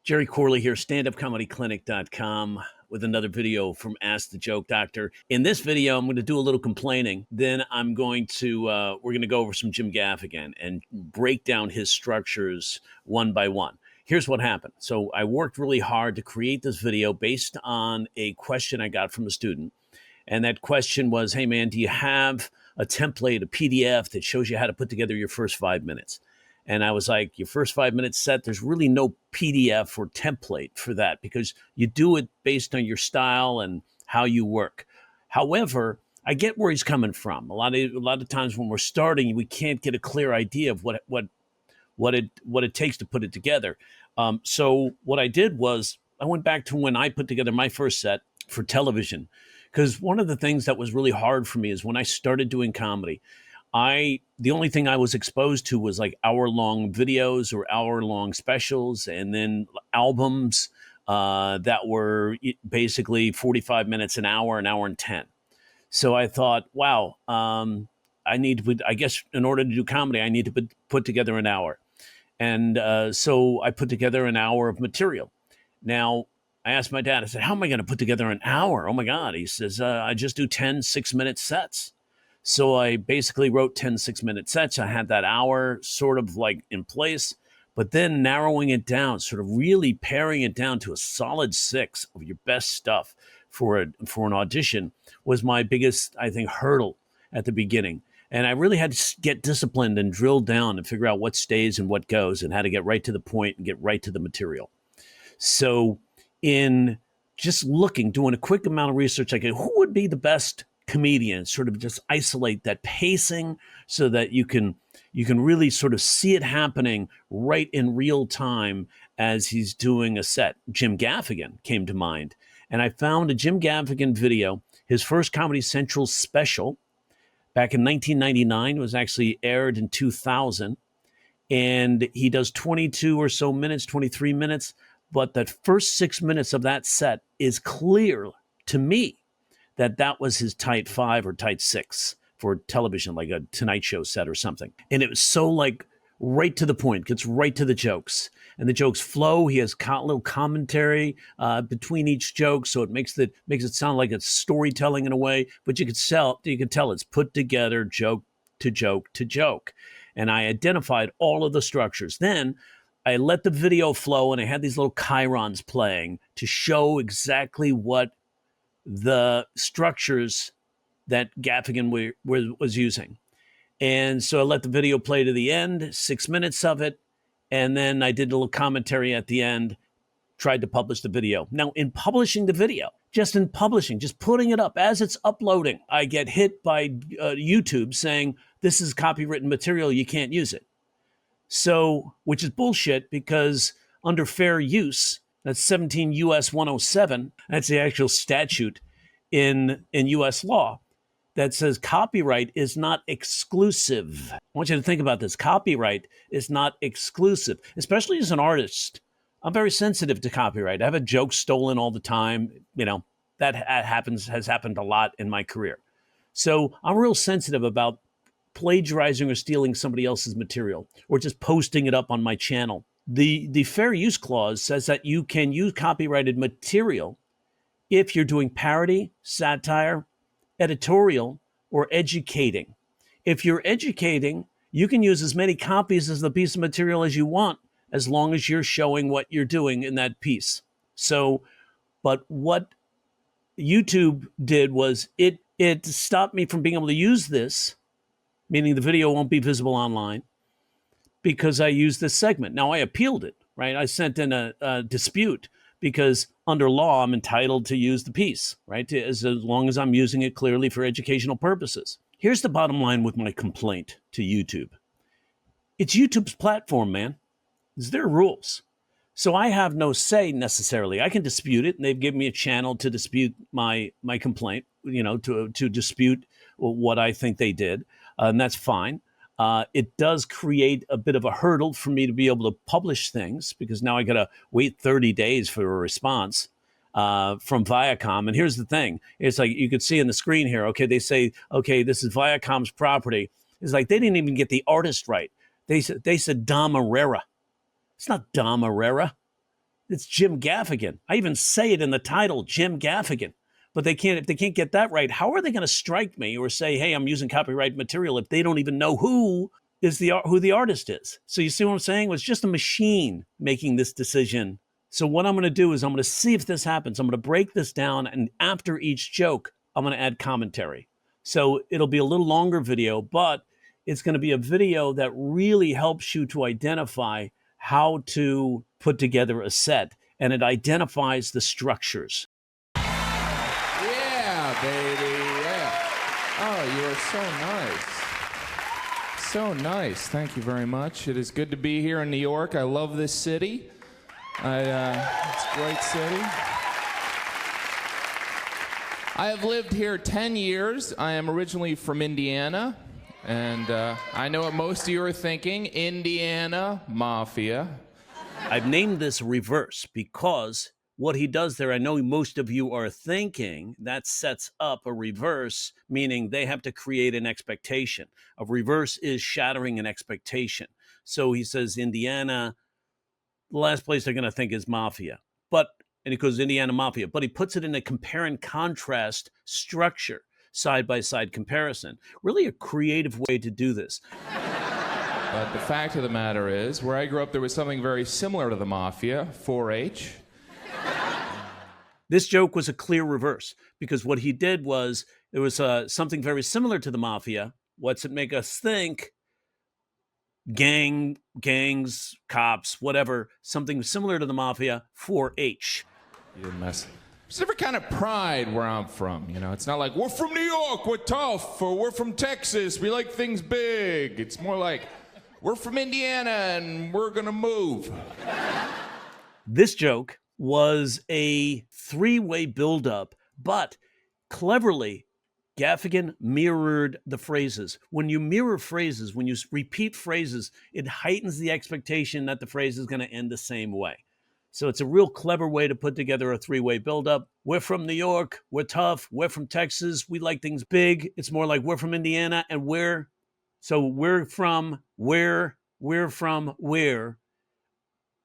Jerry Corley here, standupcomedyclinic.com with another video from Ask the Joke Doctor. In this video, I'm going to do a little complaining. Then I'm going to, we're going to go over some Jim Gaffigan and break down his structures one by one. Here's what happened. So I worked really hard to create this video based on a question I got from a student. And that question was, hey man, do you have a template, a PDF that shows you how to put together your first 5 minutes? And I was like, your first 5 minute set, there's really no PDF or template for that because you do it based on your style and how you work. However, I get where he's coming from. A lot of times when we're starting, we can't get a clear idea of what it takes to put it together. So what I did was I went back to when I put together my first set for television, because one of the things that was really hard for me is when I started doing comedy, the only thing I was exposed to was like hour-long videos or hour-long specials, and then albums that were basically 45 minutes, an hour and 10. So I thought, wow, I guess in order to do comedy, I need to put together an hour. And so I put together an hour of material. Now, I asked my dad, I said, how am I going to put together an hour? Oh my God. He says, I just do 10 6-minute sets. So I basically wrote 10 6-minute sets. I had that hour sort of like in place, but then narrowing it down, sort of really paring it down to a solid 6 of your best stuff for an audition was my biggest, I think, hurdle at the beginning. And I really had to get disciplined and drill down and figure out what stays and what goes and how to get right to the point and get right to the material. So in just doing a quick amount of research, I go, who would be the best comedian, sort of just isolate that pacing so that you can really sort of see it happening right in real time as he's doing a set. Jim Gaffigan came to mind. And I found a Jim Gaffigan video, his first Comedy Central special back in 1999. It was actually aired in 2000. And he does 22 or so minutes, 23 minutes. But that first 6 minutes of that set is clear to me that was his tight 5 or tight 6 for television, like a Tonight Show set or something. And it was so like right to the point, gets right to the jokes. And the jokes flow. He has a little commentary between each joke, so it makes it sound like it's storytelling in a way, but you can tell it's put together joke to joke to joke. And I identified all of the structures. Then I let the video flow, and I had these little chyrons playing to show exactly what the structures that Gaffigan was using. And so I let the video play to the end, 6 minutes of it, and then I did a little commentary at the end, tried to publish the video. Now, in publishing the video, just putting it up as it's uploading, I get hit by YouTube saying, this is copywritten material, you can't use it. So, which is bullshit, because under fair use, that's 17 U.S. 107. That's the actual statute in U.S. law that says copyright is not exclusive. I want you to think about this. Copyright is not exclusive, especially as an artist. I'm very sensitive to copyright. I have a joke stolen all the time. You know, that has happened a lot in my career. So I'm real sensitive about plagiarizing or stealing somebody else's material or just posting it up on my channel. The fair use clause says that you can use copyrighted material if you're doing parody, satire, editorial, or educating. If you're educating, you can use as many copies of the piece of material as you want, as long as you're showing what you're doing in that piece. So, but what YouTube did was it stopped me from being able to use this, meaning the video won't be visible online, because I used this segment. Now, I appealed it, right? I sent in a dispute because under law, I'm entitled to use the piece, right? As long as I'm using it clearly for educational purposes. Here's the bottom line with my complaint to YouTube. It's YouTube's platform, man. It's their rules. So I have no say necessarily. I can dispute it, and they've given me a channel to dispute my complaint, to dispute what I think they did, and that's fine. It does create a bit of a hurdle for me to be able to publish things, because now I got to wait 30 days for a response from Viacom. And here's the thing. It's like you could see on the screen here, okay, they say, okay, this is Viacom's property. It's like they didn't even get the artist right. They said Dom Herrera. It's not Dom Herrera. It's Jim Gaffigan. I even say it in the title, Jim Gaffigan. But they can't, if they can't get that right, how are they going to strike me or say, hey, I'm using copyright material if they don't even know who the artist is? So you see what I'm saying? It was just a machine making this decision. So what I'm going to do is I'm going to see if this happens. I'm going to break this down, and after each joke, I'm going to add commentary. So it'll be a little longer video, but it's going to be a video that really helps you to identify how to put together a set, and it identifies the structures. Yeah, baby, yeah. Oh, you are so nice. So nice. Thank you very much. It is good to be here in New York. I love this city. It's a great city. I have lived here 10 years. I am originally from Indiana, and I know what most of you are thinking, Indiana Mafia. I've named this reverse because what he does there, I know most of you are thinking, that sets up a reverse, meaning they have to create an expectation. A reverse is shattering an expectation. So he says Indiana, the last place they're going to think is Mafia. And he goes Indiana Mafia, but he puts it in a compare and contrast structure, side-by-side comparison. Really a creative way to do this. But the fact of the matter is, where I grew up, there was something very similar to the Mafia, 4-H. This joke was a clear reverse, because what he did was, there was something very similar to the Mafia. What's it make us think? Gangs, cops, whatever, something similar to the Mafia, 4-H. You didn't mess. There's different kind of pride where I'm from, you know. It's not like, we're from New York, we're tough, or we're from Texas, we like things big. It's more like, we're from Indiana and we're gonna move. This joke was a three-way buildup, but cleverly, Gaffigan mirrored the phrases. When you mirror phrases, when you repeat phrases, it heightens the expectation that the phrase is going to end the same way. So it's a real clever way to put together a three-way buildup. We're from New York, we're tough, we're from Texas, we like things big. It's more like we're from Indiana and we're from where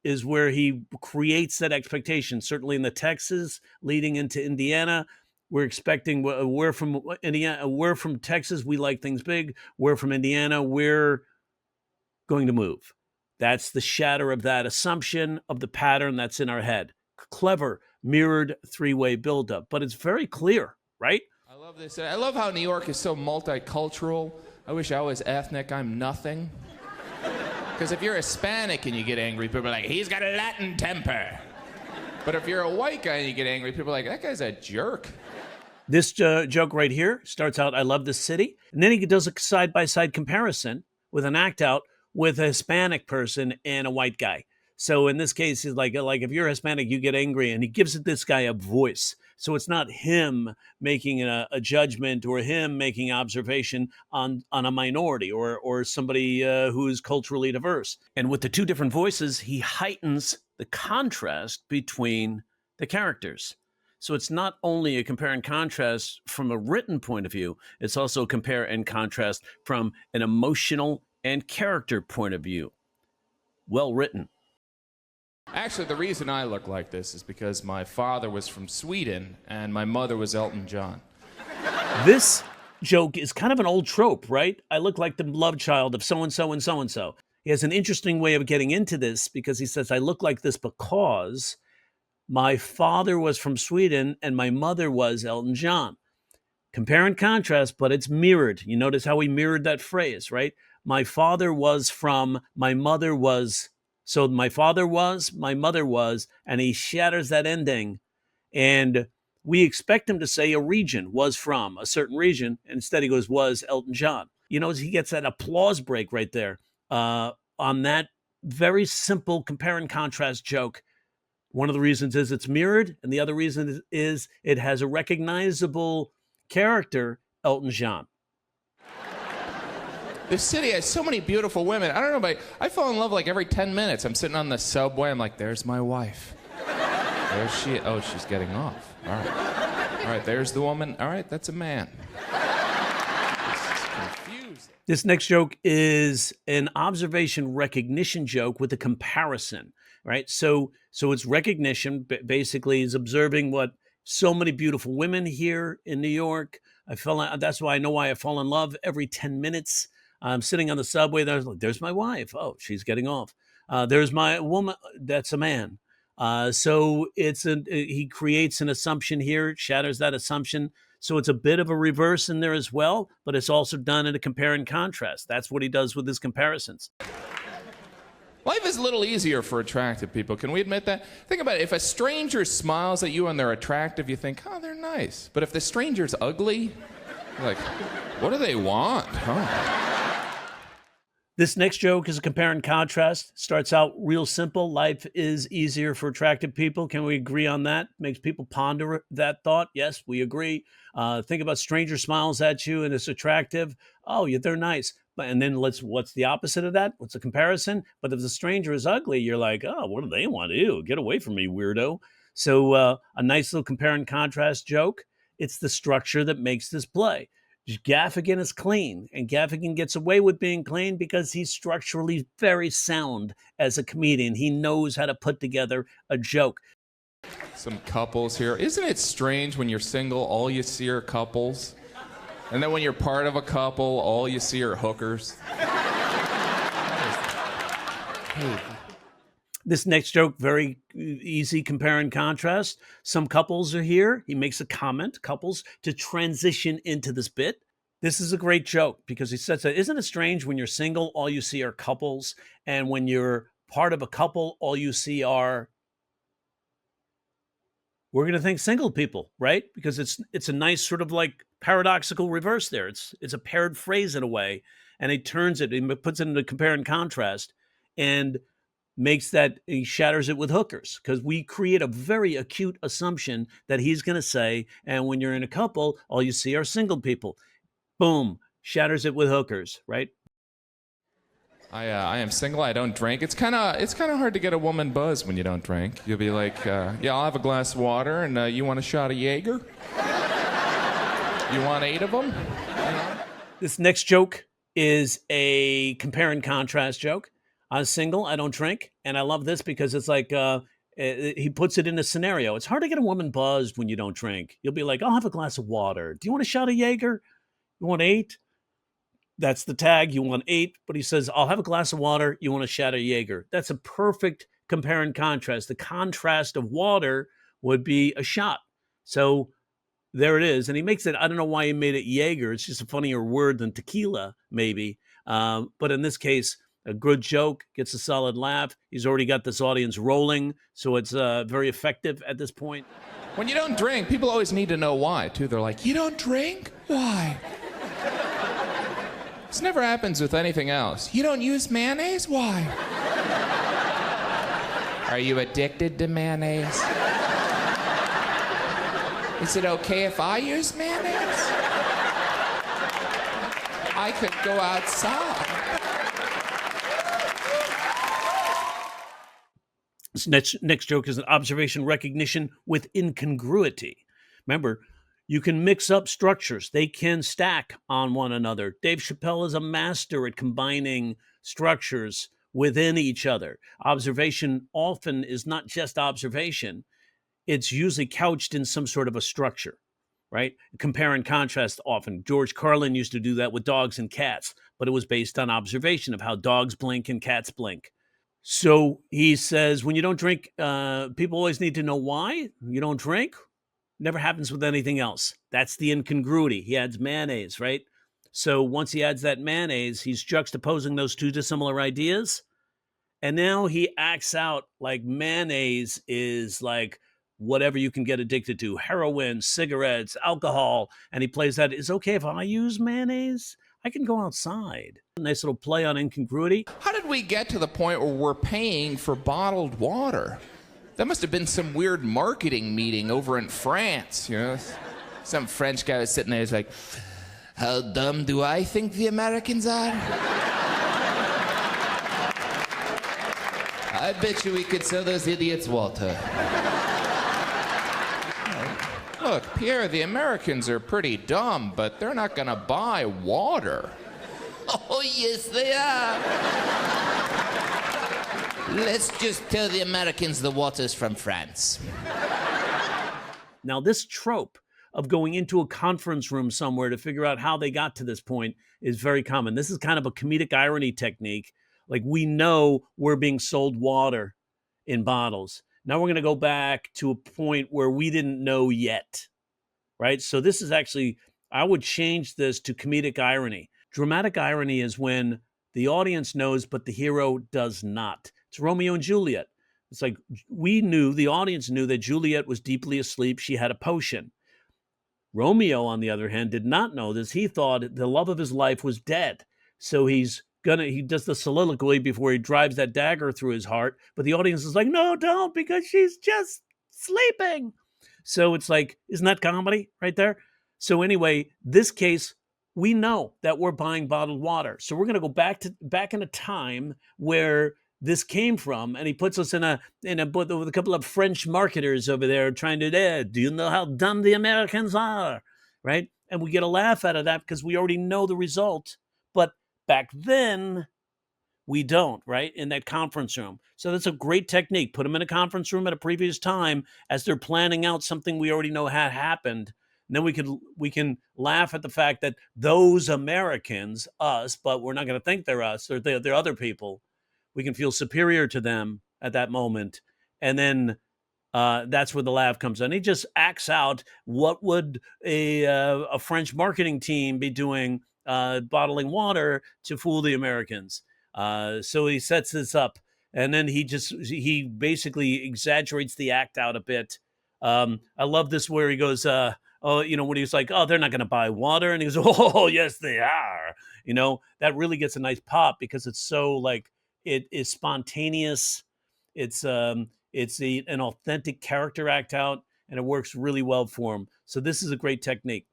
is where he creates that expectation. Certainly in the Texas leading into Indiana, we're expecting, we're from Indiana, we're from Texas, we like things big. We're from Indiana, we're going to move. That's the shatter of that assumption of the pattern that's in our head. Clever, mirrored three-way buildup, but it's very clear, right? I love this. I love how New York is so multicultural. I wish I was ethnic. I'm nothing. Because if you're Hispanic and you get angry, people are like, he's got a Latin temper. But if you're a white guy and you get angry, people are like, that guy's a jerk. This joke right here starts out, I love this city. And then he does a side-by-side comparison with an act out with a Hispanic person and a white guy. So in this case, it's like if you're Hispanic, you get angry, and he gives this guy a voice. So it's not him making a judgment or him making observation on a minority or somebody who's culturally diverse. And with the two different voices, he heightens the contrast between the characters. So it's not only a compare and contrast from a written point of view, it's also a compare and contrast from an emotional and character point of view. Well written. Actually, the reason I look like this is because my father was from Sweden and my mother was Elton John. This joke is kind of an old trope, right? I look like the love child of so-and-so and so-and-so. He has an interesting way of getting into this because he says, I look like this because my father was from Sweden and my mother was Elton John. Compare and contrast, but it's mirrored. You notice how he mirrored that phrase, right? My father was from, my mother was. So my father was, my mother was, and he shatters that ending. And we expect him to say a region, was from a certain region. And instead he goes, was Elton John. You know, he gets that applause break right there on that very simple compare and contrast joke. One of the reasons is it's mirrored, and the other reason is it has a recognizable character, Elton John. This city has so many beautiful women. I don't know, but I fall in love like every 10 minutes. I'm sitting on the subway. I'm like, there's my wife. There's she. Oh, she's getting off. All right. All right, there's the woman. All right, that's a man. This is confusing. This next joke is an observation recognition joke with a comparison. right? So it's recognition. Basically, is observing what so many beautiful women here in New York. That's why I know why I fall in love every 10 minutes. I'm sitting on the subway. There's my wife. Oh, she's getting off. There's my woman. That's a man. So he creates an assumption here, shatters that assumption. So it's a bit of a reverse in there as well, but it's also done in a compare and contrast. That's what he does with his comparisons. Life is a little easier for attractive people. Can we admit that? Think about it. If a stranger smiles at you and they're attractive, you think, oh, they're nice. But if the stranger's ugly, you're like, what do they want? Huh? This next joke is a compare and contrast. Starts out real simple. Life is easier for attractive people. Can we agree on that? Makes people ponder that thought. Yes, we agree. Think about stranger smiles at you and it's attractive. Oh, yeah, they're nice. And then what's the opposite of that? What's the comparison? But if the stranger is ugly, you're like, oh, what do they want to do? Get away from me, weirdo. So a nice little compare and contrast joke. It's the structure that makes this play. Gaffigan is clean, and Gaffigan gets away with being clean because he's structurally very sound as a comedian. He knows how to put together a joke. Some couples here. Isn't it strange when you're single, all you see are couples? And then when you're part of a couple, all you see are hookers? This next joke, very easy compare and contrast. Some couples are here. He makes a comment, couples, to transition into this bit. This is a great joke because he says that, isn't it strange when you're single, all you see are couples, and when you're part of a couple, all you see are, we're going to think single people, right? Because it's a nice sort of like paradoxical reverse there. It's a paired phrase in a way, and he turns it, he puts it into compare and contrast, and he shatters it with hookers, because we create a very acute assumption that he's going to say, and when you're in a couple, all you see are single people. Boom, shatters it with hookers, right? I am single. I don't drink. It's kind of hard to get a woman buzzed when you don't drink. You'll be like, yeah, I'll have a glass of water, and you want a shot of Jaeger? You want 8 of them? You know? This next joke is a compare and contrast joke. I'm single, I don't drink, and I love this because it's like he puts it in a scenario. It's hard to get a woman buzzed when you don't drink. You'll be like, I'll have a glass of water. Do you want a shot of Jaeger? You want 8? That's the tag. You want 8, but he says, I'll have a glass of water. You want a shot of Jaeger. That's a perfect compare and contrast. The contrast of water would be a shot. So there it is. And he makes it, I don't know why he made it Jaeger. It's just a funnier word than tequila, maybe. But in this case, a good joke gets a solid laugh. He's already got this audience rolling, so it's very effective at this point. When you don't drink, people always need to know why, too. They're like, you don't drink? Why? This never happens with anything else. You don't use mayonnaise? Why? Are you addicted to mayonnaise? Is it okay if I use mayonnaise? I could go outside. This next joke is an observation recognition with incongruity. Remember, you can mix up structures. They can stack on one another. Dave Chappelle is a master at combining structures within each other. Observation often is not just observation. It's usually couched in some sort of a structure, right? Compare and contrast often. George Carlin used to do that with dogs and cats, but it was based on observation of how dogs blink and cats blink. So he says, when you don't drink, people always need to know why you don't drink. Never happens with anything else. That's the incongruity. He adds mayonnaise, right? So once he adds that mayonnaise, he's juxtaposing those two dissimilar ideas. And now he acts out like mayonnaise is like whatever you can get addicted to, heroin, cigarettes, alcohol. And he plays that, it's okay if I use mayonnaise? I can go outside. Nice little play on incongruity. How did we get to the point where we're paying for bottled water? That must have been some weird marketing meeting over in France, you know? Some French guy was sitting there, he's like, how dumb do I think the Americans are? I bet you we could sell those idiots water. Look, Pierre, the Americans are pretty dumb, but they're not gonna buy water. Oh, yes, they are. Let's just tell the Americans the water's from France. Now, this trope of going into a conference room somewhere to figure out how they got to this point is very common. This is kind of a comedic irony technique. Like, we know we're being sold water in bottles. Now we're going to go back to a point where we didn't know yet, right? So this is actually, I would change this to comedic irony. Dramatic irony is when the audience knows, but the hero does not. It's Romeo and Juliet. It's like, the audience knew that Juliet was deeply asleep. She had a potion. Romeo, on the other hand, did not know this. He thought the love of his life was dead. So he does the soliloquy before he drives that dagger through his heart. But the audience is like, no, don't, because she's just sleeping. So it's like, isn't that comedy right there? So anyway, this case, we know that we're buying bottled water. So we're going to go back in a time where this came from, and he puts us in a with a couple of French marketers over there trying to, do you know how dumb the Americans are, right? And we get a laugh out of that because we already know the result. But back then, we don't, right? In that conference room. So that's a great technique. Put them in a conference room at a previous time as they're planning out something we already know had happened. And then we can laugh at the fact that those Americans, us, but we're not going to think they're us. They're other people. We can feel superior to them at that moment. And then that's where the laugh comes in. He just acts out what would a French marketing team be doing, bottling water to fool the Americans. So he sets this up, and then he basically exaggerates the act out a bit. I love this where he goes, when he's like, oh, they're not going to buy water. And he goes, oh, yes, they are. That really gets a nice pop because it's so like, it is spontaneous. It's an authentic character act out, and it works really well for him. So this is a great technique.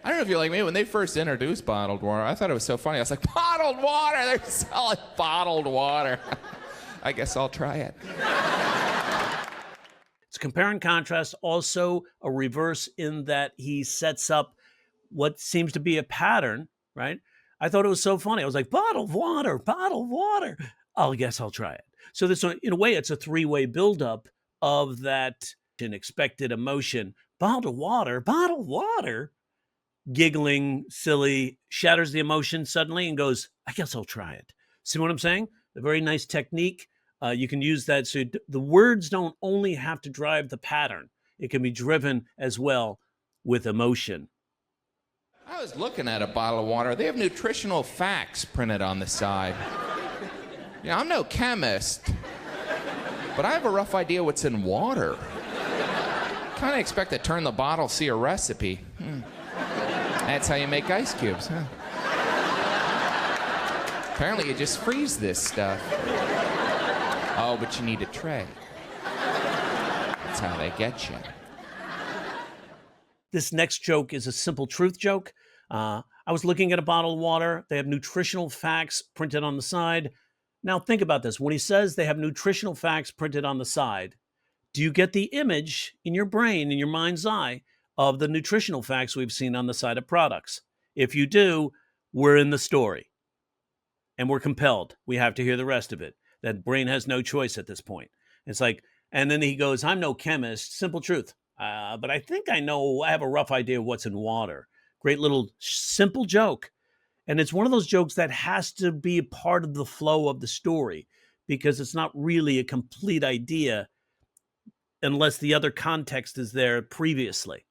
I don't know if you're like me. When they first introduced bottled water, I thought it was so funny. I was like, bottled water? They're selling bottled water. I guess I'll try it. It's compare and contrast, also a reverse in that he sets up what seems to be a pattern, right? I thought it was so funny. I was like, bottled water, bottled water. I guess I'll try it. So this, in a way, it's a three-way buildup of that unexpected emotion. Bottled water, giggling, silly, shatters the emotion suddenly and goes, I guess I'll try it. See what I'm saying? A very nice technique. You can use that. So the words don't only have to drive the pattern. It can be driven as well with emotion. I was looking at a bottle of water. They have nutritional facts printed on the side. I'm no chemist, but I have a rough idea what's in water. Kind of expect to turn the bottle, see a recipe. That's how you make ice cubes, huh? Apparently you just freeze this stuff. Oh, but you need a tray. That's how they get you. This next joke is a simple truth joke. I was looking at a bottle of water. They have nutritional facts printed on the side. Now think about this. When he says they have nutritional facts printed on the side, do you get the image in your brain, in your mind's eye, of the nutritional facts we've seen on the side of products? If you do, we're in the story. And we're compelled. We have to hear the rest of it. That brain has no choice at this point. It's like, and then he goes, I'm no chemist, simple truth. But I think I have a rough idea of what's in water. Great little simple joke. And it's one of those jokes that has to be a part of the flow of the story because it's not really a complete idea unless the other context is there previously.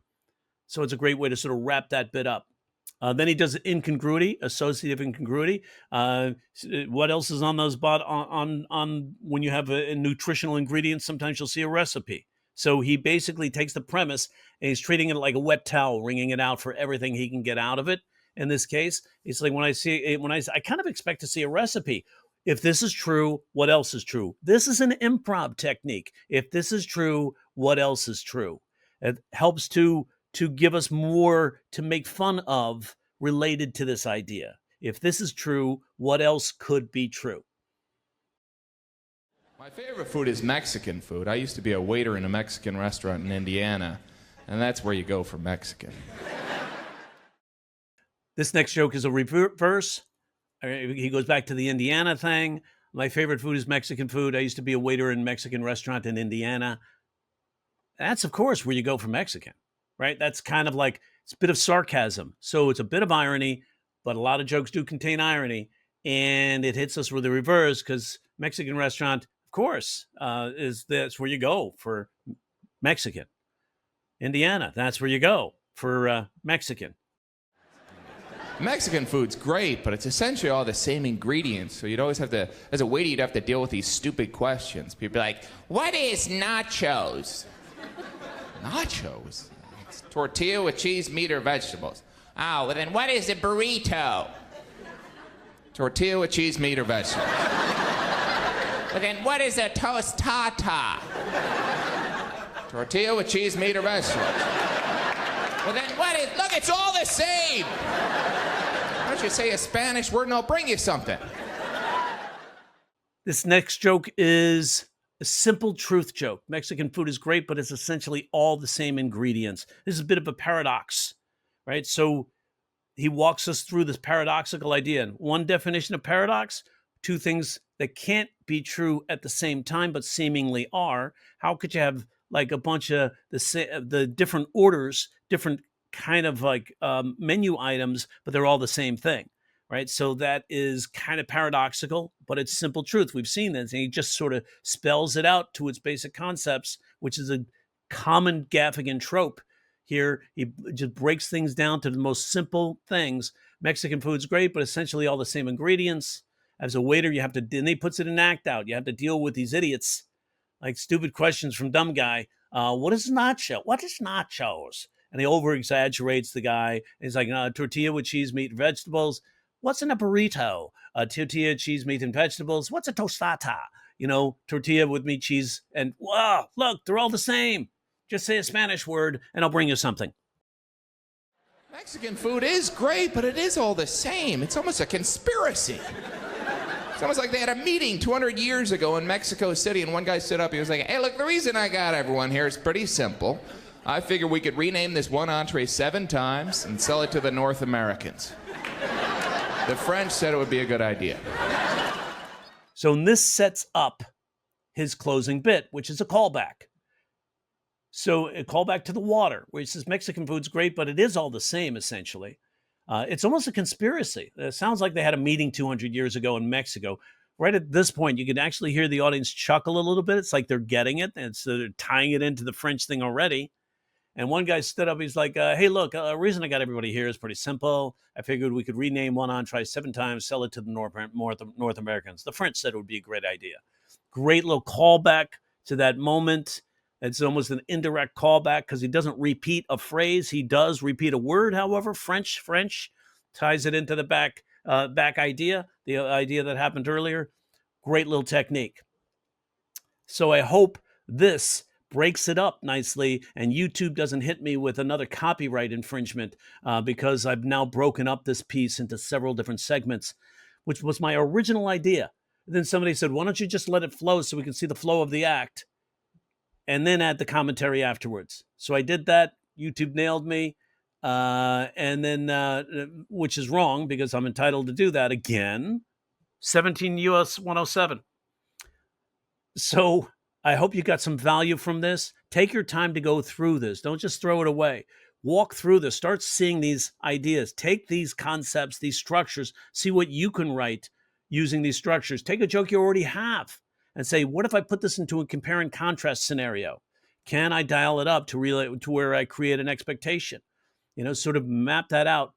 So it's a great way to sort of wrap that bit up. Then he does incongruity, associative incongruity. What else is on those on when you have a nutritional ingredient? Sometimes you'll see a recipe. So he basically takes the premise and he's treating it like a wet towel, wringing it out for everything he can get out of it. In this case, it's like I kind of expect to see a recipe. If this is true, what else is true? This is an improv technique. If this is true, what else is true? It helps to give us more to make fun of related to this idea. If this is true, what else could be true? My favorite food is Mexican food. I used to be a waiter in a Mexican restaurant in Indiana, and that's where you go for Mexican. This next joke is a reverse. He goes back to the Indiana thing. My favorite food is Mexican food. I used to be a waiter in a Mexican restaurant in Indiana. That's, of course, where you go for Mexican, right? That's kind of like it's a bit of sarcasm. So it's a bit of irony, but a lot of jokes do contain irony. And it hits us with the reverse because Mexican restaurant, of course, is that's where you go for Mexican. Indiana, that's where you go for Mexican. Mexican food's great, but it's essentially all the same ingredients. So you'd always have to, as a waiter, you'd have to deal with these stupid questions. People be like, what is nachos? Nachos? It's tortilla with cheese, meat, or vegetables. Oh, well then what is a burrito? Tortilla with cheese, meat, or vegetables. Well then what is a tostada? Tortilla with cheese, meat, or vegetables. Well then what is, look, it's all the same. Why don't you say a Spanish word and I'll bring you something? This next joke is a simple truth joke. Mexican food is great, but it's essentially all the same ingredients. This is a bit of a paradox, right? So he walks us through this paradoxical idea. And one definition of paradox, two things that can't be true at the same time, but seemingly are. How could you have like a bunch of the different orders, different kind of like menu items, but they're all the same thing, right? So that is kind of paradoxical, but it's simple truth. We've seen this, and he just sort of spells it out to its basic concepts, which is a common Gaffigan trope. Here, he just breaks things down to the most simple things. Mexican food's great, but essentially all the same ingredients. As a waiter, you have to, and he puts it in act out. You have to deal with these idiots, like stupid questions from dumb guy. What is nacho? What is nachos? And he over exaggerates the guy. He's like, tortilla with cheese, meat, and vegetables. What's in a burrito? Tortilla, cheese, meat, and vegetables. What's a tostada? Tortilla with meat, cheese, and wow, look, they're all the same. Just say a Spanish word, and I'll bring you something. Mexican food is great, but it is all the same. It's almost a conspiracy. It's almost like they had a meeting 200 years ago in Mexico City, and one guy stood up. He was like, hey, look, the reason I got everyone here is pretty simple. I figure we could rename this one entree 7 times and sell it to the North Americans. The French said it would be a good idea. So this sets up his closing bit, which is a callback. So a callback to the water, where he says Mexican food's great, but it is all the same, essentially. It's almost a conspiracy. It sounds like they had a meeting 200 years ago in Mexico. Right at this point, you can actually hear the audience chuckle a little bit. It's like they're getting it, and so they're tying it into the French thing already. And one guy stood up. He's like, hey, look, the reason I got everybody here is pretty simple. I figured we could rename one entree 7 times, sell it to the North Americans. The French said it would be a great idea. Great little callback to that moment. It's almost an indirect callback because he doesn't repeat a phrase. He does repeat a word, however. French ties it into the back idea, the idea that happened earlier. Great little technique. So I hope this breaks it up nicely and YouTube doesn't hit me with another copyright infringement because I've now broken up this piece into several different segments, which was my original idea. And then somebody said, why don't you just let it flow so we can see the flow of the act and then add the commentary afterwards. So I did that. YouTube nailed me. And then, which is wrong because I'm entitled to do that again. 17 US 107. So I hope you got some value from this. Take your time to go through this. Don't just throw it away. Walk through this. Start seeing these ideas. Take these concepts, these structures. See what you can write using these structures. Take a joke you already have and say, what if I put this into a compare and contrast scenario? Can I dial it up to where I create an expectation? Sort of map that out,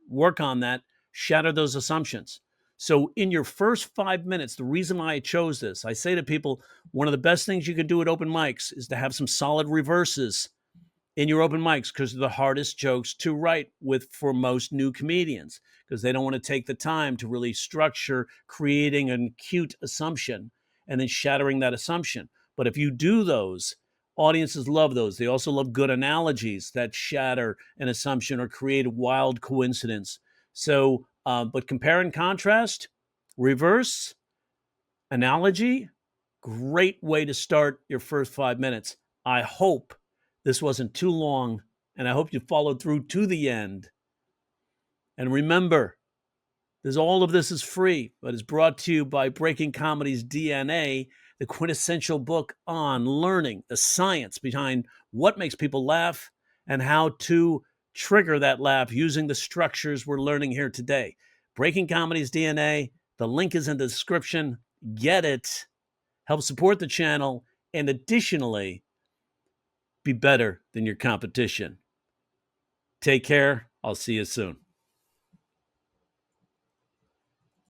work on that, shatter those assumptions. So in your first 5 minutes, the reason why I chose this, I say to people, one of the best things you can do at open mics is to have some solid reverses in your open mics because they're the hardest jokes to write for most new comedians because they don't want to take the time to really structure creating an acute assumption and then shattering that assumption. But if you do those, audiences love those. They also love good analogies that shatter an assumption or create a wild coincidence. So, but compare and contrast, reverse, analogy, great way to start your first 5 minutes. I hope this wasn't too long, and I hope you followed through to the end. And remember, All of this is free, but it's brought to you by Breaking Comedy's DNA, the quintessential book on learning the science behind what makes people laugh and how to trigger that laugh using the structures we're learning here today. Breaking Comedy's DNA, the link is in the description. Get it. Help support the channel, and additionally, be better than your competition. Take care. I'll see you soon.